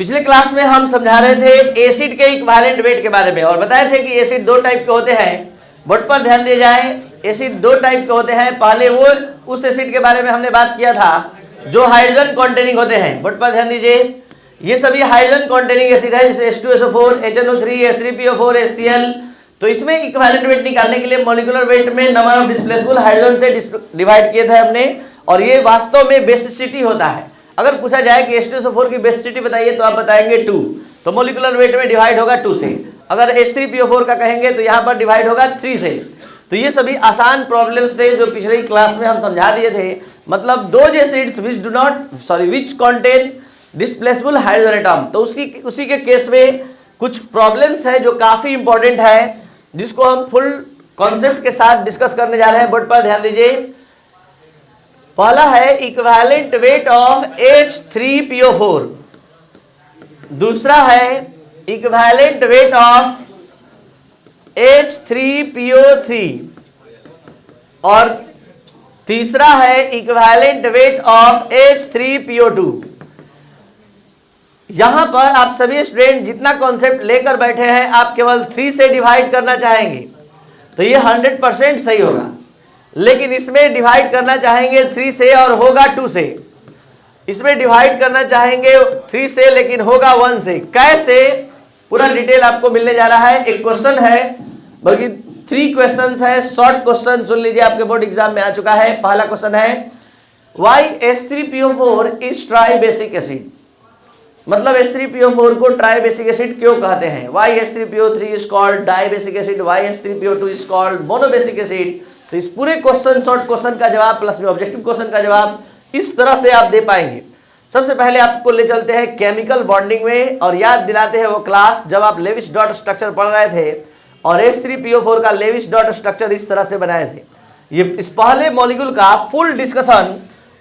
पिछले क्लास में हम समझा रहे थे एसिड के इक्विवेलेंट वेट के बारे में और बताए थे कि एसिड दो टाइप के होते हैं। बोर्ड पर ध्यान दिया जाए, एसिड दो टाइप के होते हैं। पहले वो उस एसिड के बारे में हमने बात किया था जो हाइड्रोजन कॉन्टेनिंग होते हैं। बोर्ड पर ध्यान दीजिए, ये सभी हाइड्रोजन कॉन्टेनिंग एसिड है, जैसे H2SO4, HNO3, H3PO4, HCl। तो इसमें इक्विवेलेंट वेट निकालने के लिए मॉलिक्यूलर वेट में नंबर ऑफ डिस्प्लेसेबल हाइड्रोजन से डिवाइड किए थे हमने, और ये वास्तव में बेसिसिटी होता है। अगर पूछा जाए कि H2SO4 की बेसिसिटी बताइए तो आप बताएंगे 2, तो मॉलिक्यूलर वेट में डिवाइड होगा 2 से। अगर H3PO4 का कहेंगे तो यहाँ पर डिवाइड होगा 3 से। तो ये सभी आसान प्रॉब्लम्स थे जो पिछले क्लास में हम समझा दिए थे। मतलब दो acids which contain displaceable hydrogen atom, तो उसी के केस में कुछ प्रॉब्लम्स है जो काफी इंपॉर्टेंट है, जिसको हम फुल कॉन्सेप्ट के साथ डिस्कस करने जा रहे हैं। बोर्ड पर ध्यान दीजिए। पहला है इक्विवेलेंट वेट ऑफ H3PO4, दूसरा है इक्विवेलेंट वेट ऑफ H3PO3 और तीसरा है इक्विवेलेंट वेट ऑफ H3PO2। यहां पर आप सभी स्टूडेंट जितना कॉन्सेप्ट लेकर बैठे हैं आप केवल 3 से डिवाइड करना चाहेंगे तो ये 100% सही होगा, लेकिन इसमें डिवाइड करना चाहेंगे 3 से और होगा 2 से। इसमें डिवाइड करना चाहेंगे 3 से लेकिन होगा 1 से। कैसे, पूरा डिटेल आपको मिलने जा रहा है। एक क्वेश्चन है, बल्कि 3 क्वेश्चंस है, शॉर्ट क्वेश्चन सुन लीजिए, आपके बोर्ड एग्जाम में आ चुका है। पहला क्वेश्चन है why H3PO4 is tribasic acid, मतलब H3PO4 को ट्राई बेसिक एसिड क्यों कहते हैं। Why H3PO3 is called dibasic acid, why H3PO2 is called monobasic acid. तो इस पूरे क्वेश्चन, शॉर्ट क्वेश्चन का जवाब प्लस में ऑब्जेक्टिव क्वेश्चन का जवाब इस तरह से आप दे पाएंगे। सबसे पहले आपको ले चलते हैं केमिकल बॉन्डिंग में और याद दिलाते हैं वो क्लास जब आप लेविस डॉट स्ट्रक्चर पढ़ रहे थे और H3PO4 का लेविस डॉट स्ट्रक्चर इस तरह से बनाए थे। ये इस पहले मॉलिक्यूल का फुल डिस्कशन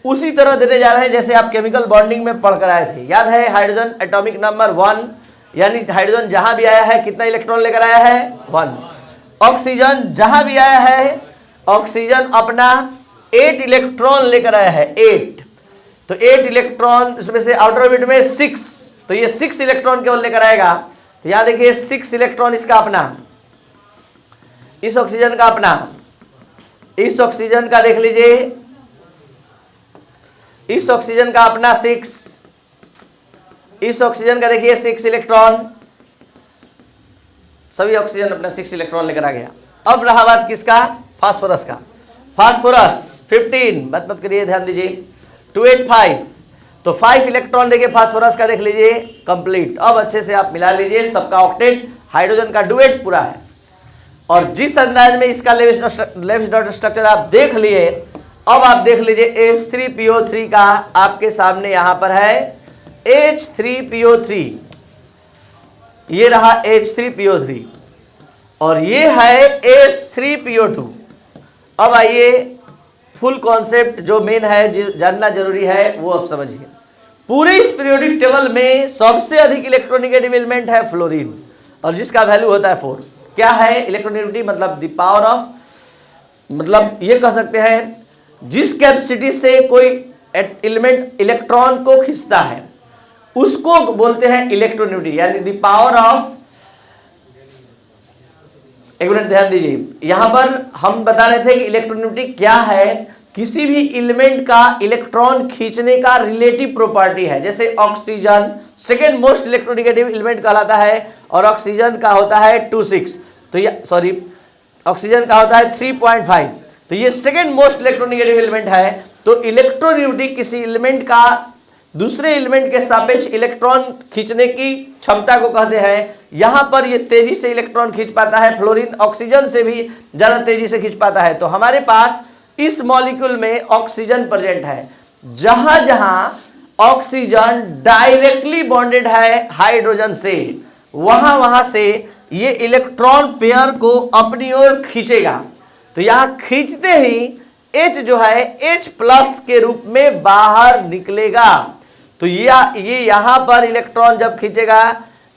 उसी तरह देने जा रहे हैं जैसे आप केमिकल बॉन्डिंग में पढ़ कर आए थे। याद है हाइड्रोजन एटॉमिक नंबर 1, यानी हाइड्रोजन जहां भी आया है कितना इलेक्ट्रॉन लेकर आया है 1। ऑक्सीजन जहां भी आया है ऑक्सीजन अपना 8 इलेक्ट्रॉन लेकर आया है, 8। तो 8 इलेक्ट्रॉन, इसमें से आउटर ऑर्बिट में 6, तो ये 6 इलेक्ट्रॉन केवल लेकर आएगा। तो यहां देखिए 6 इलेक्ट्रॉन इसका अपना, इस ऑक्सीजन का अपना, इस ऑक्सीजन का देख लीजिए, इस ऑक्सीजन का अपना 6, इस ऑक्सीजन का देखिए 6 इलेक्ट्रॉन, सभी ऑक्सीजन अपना 6 इलेक्ट्रॉन लेकर आ गया। अब रहा बात किसका, फास्फोरस का। फास्फोरस 15, मत करिए, ध्यान दीजिए, 285, तो 5 इलेक्ट्रॉन देखिए फास्फोरस का, देख लीजिए कंप्लीट। अब अच्छे से आप मिला लीजिए, सबका ऑक्टेट, हाइड्रोजन का डुएट पूरा है। और जिस अंदाज में इसका लेविस डॉट स्ट्रक्चर आप देख लिए, अब आप देख लीजिए H3PO3 का आपके सामने यहां पर है H3PO3, ये रहा H3PO3 और ये है H3PO2। अब आइए फुल कॉन्सेप्ट जो मेन है, जो जानना जरूरी है वो अब समझिए। पूरे इस पीरियोडिक टेबल में सबसे अधिक इलेक्ट्रोनेगेटिव एलिमेंट है फ्लोरीन, और जिसका वैल्यू होता है 4। क्या है इलेक्ट्रोनेगेटिविटी, मतलब द पावर ऑफ, मतलब ये कह सकते हैं जिस कैपेसिटी से कोई एलिमेंट इलेक्ट्रॉन को खींचता है उसको बोलते हैं इलेक्ट्रोनेगेटिविटी, यानी द पावर ऑफ। एक मिनट ध्यान दीजिए, यहां पर हम बता रहे थे कि इलेक्ट्रोनेगेटिविटी क्या है, किसी भी एलिमेंट का इलेक्ट्रॉन खींचने का रिलेटिव प्रॉपर्टी है। जैसे oxygen second most electronegative element कहलाता है और ऑक्सीजन का होता है 26, तो ये ऑक्सीजन का होता है 3.5, तो ये सेकेंड मोस्ट इलेक्ट्रोनेगेटिव एलिमेंट है। तो इलेक्ट्रोनेगेटिविटी किसी एलिमेंट का दूसरे एलिमेंट के सापेक्ष इलेक्ट्रॉन खींचने की क्षमता को कहते हैं। यहां पर ये तेजी से इलेक्ट्रॉन खींच पाता है, फ्लोरीन ऑक्सीजन से भी ज्यादा तेजी से खींच पाता है। तो हमारे पास इस मॉलिक्यूल में ऑक्सीजन प्रेजेंट है। जहां जहां ऑक्सीजन डायरेक्टली बॉन्डेड है हाइड्रोजन से, वहां वहां से ये इलेक्ट्रॉन पेयर को अपनी ओर खींचेगा। तो यहां खींचते ही H जो है H प्लस के रूप में बाहर निकलेगा। तो ये यहां पर इलेक्ट्रॉन जब खींचेगा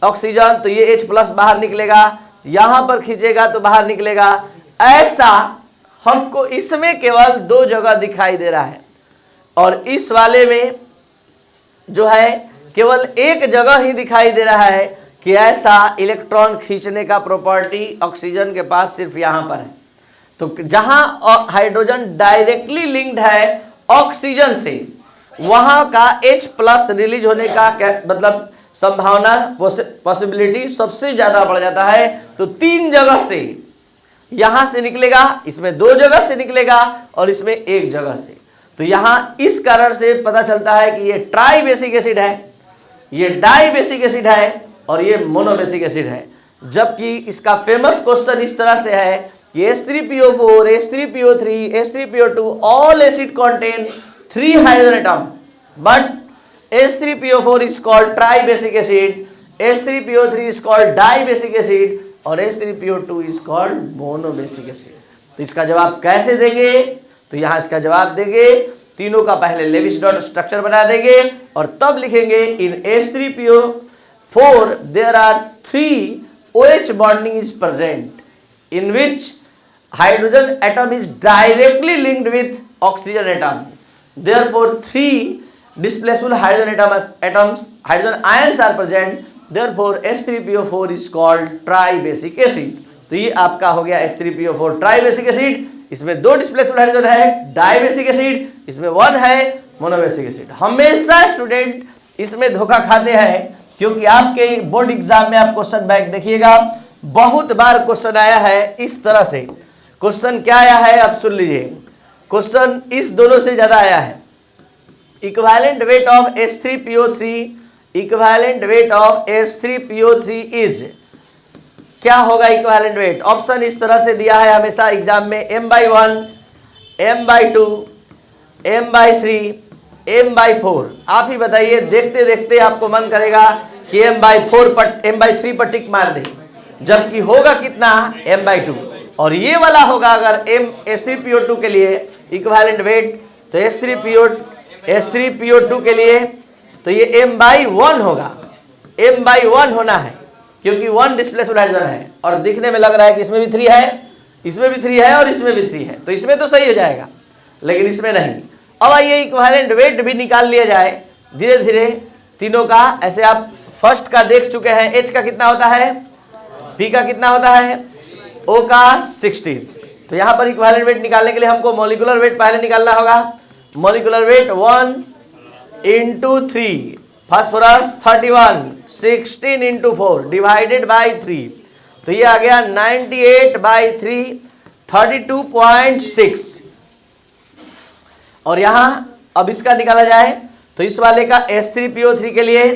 ऑक्सीजन तो ये H प्लस बाहर निकलेगा, यहां पर खींचेगा तो बाहर निकलेगा। ऐसा हमको इसमें केवल 2 जगह दिखाई दे रहा है, और इस वाले में जो है केवल एक जगह ही दिखाई दे रहा है कि ऐसा इलेक्ट्रॉन खींचने का प्रॉपर्टी ऑक्सीजन के पास सिर्फ यहां पर है। तो जहां हाइड्रोजन डायरेक्टली लिंक्ड है ऑक्सीजन से, वहां का H+ रिलीज होने का मतलब संभावना, पॉसिबिलिटी सबसे ज्यादा बढ़ जाता है। तो 3 जगह से, यहां से निकलेगा, इसमें 2 जगह से निकलेगा और इसमें 1 जगह से। तो यहां इस कारण से पता चलता है कि ये ट्राई बेसिक एसिड है, ये डाई बेसिक एसिड है और ये मोनोबेसिक एसिड है। जबकि इसका फेमस क्वेश्चन इस तरह से है कि H3PO4, H3PO3, H3PO2 all acid contain 3 hydrogen atom, but H3PO4 is called tribasic acid, H3PO3 is called dibasic acid और H3PO2 is called monobasic acid। तो इसका जवाब कैसे देंगे? तो यहां इसका जवाब देंगे, तीनों का पहले लेविस डॉट स्ट्रक्चर बना देंगे और तब लिखेंगे इन H3PO4 there are 3 OH bonding is present in which hydrogen atom is directly linked with oxygen atom. Therefore 3 displaceable hydrogen ions are present. Therefore H3PO4 is called tribasic acid। तो ये आपका हो गया H3PO4 ट्राइबेसिक एसिड। इसमें 2 डिस्प्लेसबल hydrogen है, dibasic acid, इसमें 1 है monobasic acid. हमेशा स्टूडेंट इसमें धोखा खाते हैं, क्योंकि आपके बोर्ड एग्जाम में आप क्वेश्चन बैंक देखिएगा, बहुत बार क्वेश्चन आया है इस तरह से। क्वेश्चन क्या आया है आप सुन लीजिए, क्वेश्चन इस दोनों से ज्यादा आया है। Equivalent weight of H3PO3, equivalent weight of H3PO3 is, क्या होगा इक्विवेलेंट वेट? ऑप्शन इस तरह से दिया है हमेशा एग्जाम में, m/1, m/2, m/3, m/4। आप ही बताइए, देखते देखते आपको मन करेगा कि m/3 पर टिक मार दे, जबकि होगा कितना m/2। और ये वाला होगा अगर H3PO2 के लिए इक्विवेलेंट वेट, तो H3PO2 के लिए तो ये m/1 होगा, m/1 होना है, क्योंकि 1 डिस्प्लेसबल हाइड्रोजन है और दिखने में लग रहा है कि इसमें भी 3 है, इसमें भी 3 है और इसमें भी 3 है, तो इसमें तो सही हो जाएगा, लेकिन इसमें नहीं। अब आइए इक्विवेलेंट वेट भी निकाल लिया जाए धीरे धीरे तीनों का। ऐसे आप फर्स्ट का देख चुके हैं, H का कितना होता है, P का कितना होता है, O का 16। तो यहाँ पर इक्विवेलेंट वेट निकालने के लिए हमको मॉलिक्यूलर वेट पहले निकालना होगा। Molecular weight 1 × 3, phosphorus 31, 16 × 4 divided by 3, तो ये आ गया 98/3, 32.6। और यहां अब इसका निकाला जाए तो इस वाले का H3PO3 के लिए,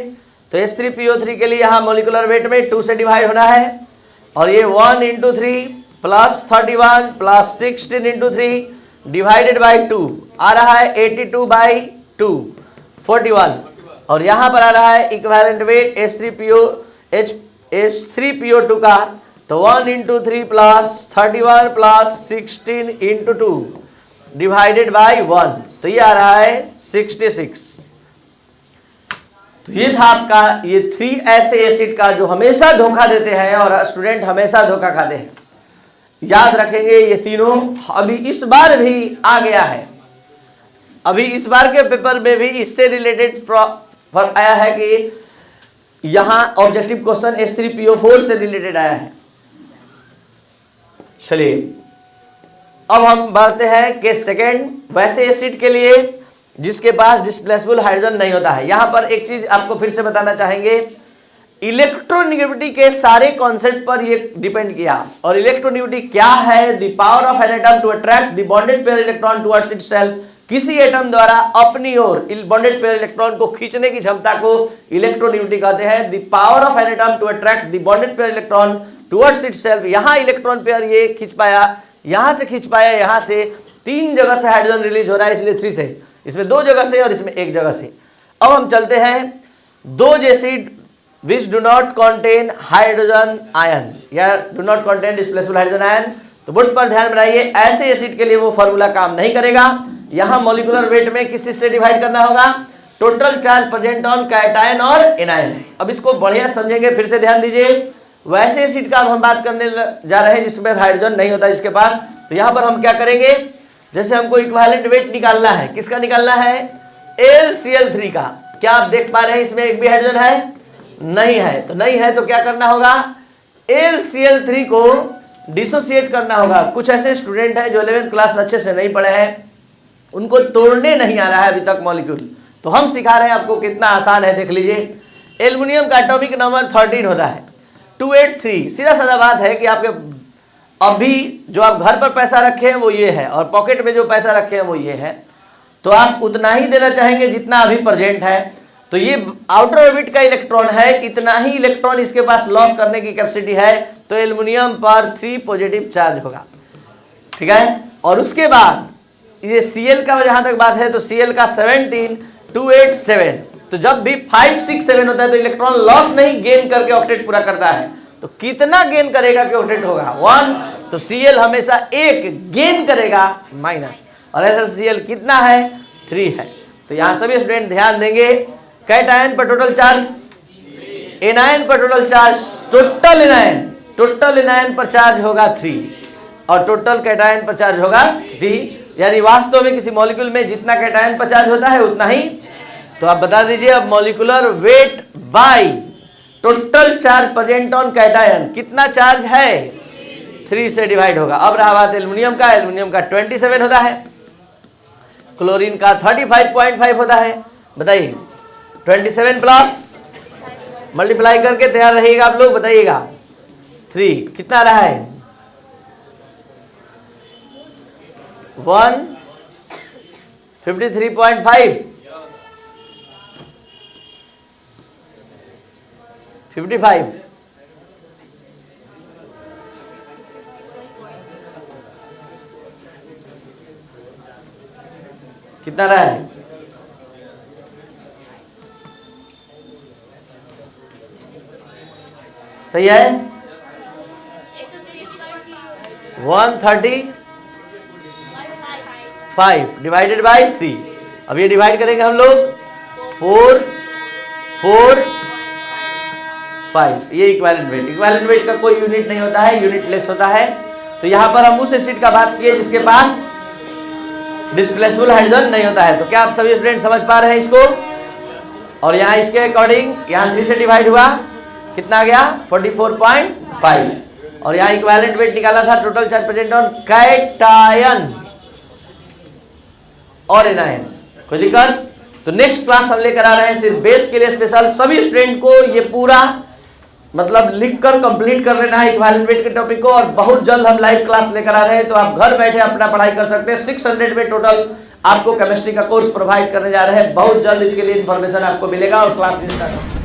तो H3PO3 के लिए यहां मॉलिक्यूलर वेट में 2 से डिवाइड होना है और ये 1 × 3 प्लस 31 प्लस 16 × 3 डिवाइडेड बाई 2 आ रहा है 82/2, 41। और यहां पर आ रहा है इक्विवेलेंट वेट H3PO2 का, तो 1 × 3 प्लस 31 प्लस 16 × 2 डिवाइडेड बाई 1, तो ये आ रहा है 66। तो ये था आपका ये 3 ऐसे एसिड का जो हमेशा धोखा देते हैं और स्टूडेंट हमेशा धोखा खाते हैं। याद रखेंगे ये तीनों। अभी इस बार भी आ गया है, अभी इस बार के पेपर में भी इससे रिलेटेड आया है कि यहां ऑब्जेक्टिव क्वेश्चन H3PO4 से रिलेटेड आया है। चलिए अब हम बढ़ते हैं केस सेकेंड, वैसे एसिड के लिए जिसके पास डिस्प्लेसेबल हाइड्रोजन नहीं होता है। यहां पर एक चीज आपको फिर से बताना चाहेंगे, इलेक्ट्रोनेगेटिविटी के सारे कॉन्सेप्ट पर ये डिपेंड किया। और इलेक्ट्रोनेगेटिविटी क्या है? The power of an atom to attract the bonded pair electron towards itself. किसी एटम द्वारा अपनी ओर बॉन्डेड पेयर इलेक्ट्रॉन को खींचने की क्षमता को इलेक्ट्रोनेगेटिविटी कहते हैं। The power of an atom to attract the bonded pair electron towards itself. यहां इलेक्ट्रॉन पेयर ये खींच पाया, यहां से खींच पाया, यहां से 3 जगह से हाइड्रोजन रिलीज हो रहा है, इसलिए 3 से, इसमें 2 जगह से और इसमें 1 जगह से। अब हम चलते हैं दो acid which do not contain hydrogen ion या do not contain displaceable hydrogen ion। तो बोर्ड पर ध्यान बनाइए, ऐसे एसिड के लिए वो फॉर्मूला काम नहीं करेगा। यहां मॉलिक्यूलर वेट में किस चीज से डिवाइड करना होगा? Total charge present on cation और एनायन। अब इसको बढ़िया समझेंगे, फिर से ध्यान दीजिए। वैसे एसिड का हम बात करने जा रहे हैं जिसमें हाइड्रोजन नहीं होता जिसके पास। तो यहां पर हम क्या करेंगे, जैसे हमको इक्विवेलेंट वेट निकालना है, किसका निकालना है? LCl3 का। क्या आप देख पा रहे हैं इसमें एक भी हाइड्रोजन है? नहीं है। तो नहीं है तो क्या करना होगा? LCl3 को डिसोसिएट करना होगा। कुछ ऐसे स्टूडेंट हैं जो 11th क्लास अच्छे से नहीं पढ़े हैं, उनको तोड़ने नहीं आ रहा है अभी तक मॉलिक्यूल, तो हम सिखा रहे हैं आपको, कितना आसान है देख लीजिए। एल्युमिनियम का एटॉमिक नंबर 13 होता है 283। सीधा साधा बात है कि आपके अभी जो आप घर पर पैसा रखे हैं वो ये है, और पॉकेट में जो पैसा रखे हैं वो ये है, तो आप उतना ही देना चाहेंगे जितना अभी प्रेजेंट है। तो ये आउटर ऑर्बिट का इलेक्ट्रॉन है, इतना ही इलेक्ट्रॉन इसके पास लॉस करने की कैपेसिटी है, तो एल्युमिनियम पर 3 पॉजिटिव चार्ज होगा, ठीक है। और उसके बाद ये Cl का जहां तक बात है तो Cl का 17 287, तो जब भी 5 6 7 होता है तो इलेक्ट्रॉन लॉस नहीं गेन करके ऑक्टेट पूरा करता है। तो कितना गेन करेगा कि ऑक्टेट होगा 1, तो Cl हमेशा 1 गेन करेगा माइनस, और ऐसा Cl कितना है 3 है। तो यहां सभी स्टूडेंट ध्यान देंगे, कैटायन पर टोटल चार्ज, एनायन पर टोटल चार्ज, टोटल एनायन पर चार्ज होगा 3 और टोटल कैटायन पर चार्ज होगा 3, यानी वास्तव में किसी मॉलिक्यूल में जितना कैटायन पर चार्ज होता है उतना ही। तो आप बता दीजिए अब molecular weight by total charge present on cation कितना चार्ज है? 3 से डिवाइड होगा। अब रहा बात एल्युमिनियम का 27 होता है, क्लोरीन का 35.5 होता है। बताइए 27 प्लस मल्टीप्लाई करके तैयार रहिएगा आप लोग, बताइएगा 3 कितना रहा है? 153.5 55 कितना रहा है? सही है 135 डिवाइडेड बाय 3। अब ये डिवाइड करेंगे हम लोग 4 4 5, ये इक्विवेलेंट वेट का कोई यूनिट नहीं होता है, यूनिटलेस होता है। तो यहाँ पर हम उस एसिड का बात किए जिसके पास डिस्प्लेसेबल हाइड्रोजन नहीं होता है। तो क्या आप सभी स्टूडेंट समझ पा रहे हैं इसको? और यहाँ इसके अकॉर्डिंग यहाँ 3 से डिवाइड हुआ, कितना आ गया 44.5, और यहाँ इक्विवेलेंट वेट निकाला था total charge present on cation और एनायन। कोई दिक्कत? तो नेक्स्ट क्लास हम लेकर आ रहे हैं सिर्फ बेस के लिए स्पेशल। सभी स्टूडेंट को ये पूरा मतलब लिखकर कंप्लीट कर लेना है इक्विवेलेंट वेट के टॉपिक को, और बहुत जल्द हम लाइव क्लास लेकर आ रहे हैं। तो आप घर बैठे अपना पढ़ाई कर सकते हैं। 600 में टोटल आपको केमिस्ट्री का कोर्स प्रोवाइड करने जा रहे हैं। बहुत जल्द इसके लिए इन्फॉर्मेशन आपको मिलेगा और क्लास भी स्टार्ट होगा।